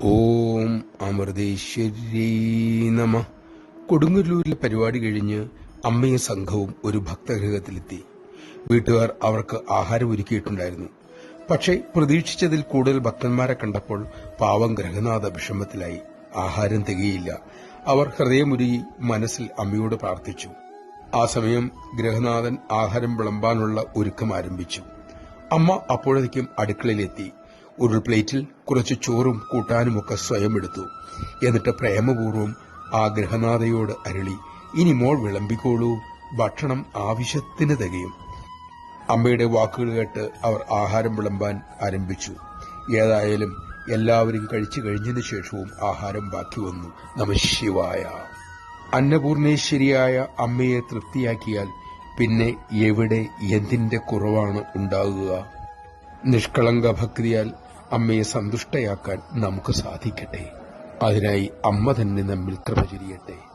ഓം അമൃതേശ്വരീ നമ. കൊടുങ്ങല്ലൂരിലെ പരിപാടി കഴിഞ്ഞ് അമ്മയും സംഘവും ഒരു ഭക്തഗൃഹത്തിലെത്തി. വീട്ടുകാർ അവർക്ക് ആഹാരം ഒരുക്കിയിട്ടുണ്ടായിരുന്നു. പക്ഷേ പ്രതീക്ഷിച്ചതിൽ കൂടുതൽ ഭക്തന്മാരെ കണ്ടപ്പോൾ പാവം ഗ്രഹനാഥ വിഷമത്തിലായി. ആഹാരം തികയില്ല. അവർ ഹൃദയമുരുകി മനസ്സിൽ അമ്മയോട് പ്രാർത്ഥിച്ചു. ആ സമയം ഗ്രഹനാഥൻ ആഹാരം വിളമ്പാനുള്ള ഒരുക്കം ആരംഭിച്ചു. അമ്മ അപ്പോഴേക്കും അടുക്കളയിലെത്തി. ഒരു പ്ലേറ്റിൽ കുറച്ച് ചോറും കൂട്ടാനുമൊക്കെ സ്വയം എടുത്തു. എന്നിട്ട് പ്രേമപൂർവ്വം ആ ഗ്രഹനാഥയോട് അരുളി, ഇനി മോൾ വിളമ്പിക്കോളൂ, ഭക്ഷണം ആവശ്യത്തിന് തികയും. അമ്മയുടെ വാക്കുകൾ കേട്ട് അവർ ആഹാരം വിളമ്പാൻ ആരംഭിച്ചു. ഏതായാലും എല്ലാവരും കഴിച്ചു കഴിഞ്ഞതിന് ശേഷവും ആഹാരം ബാക്കി വന്നു. നമഃശിവായ. അന്നപൂർണേശ്വരിയായ അമ്മയെ തൃപ്തിയാക്കിയാൽ പിന്നെ എവിടെ എന്തിന്റെ കുറവാണ് ഉണ്ടാകുക? നിഷ്കളങ്ക ഭക്തിയാൽ അമ്മയെ സന്തുഷ്ടയാക്കാൻ നമുക്ക് സാധിക്കട്ടെ. അതിനായി അമ്മ തന്നെ നമ്മിൽ കൃപ ചൊരിയട്ടെ.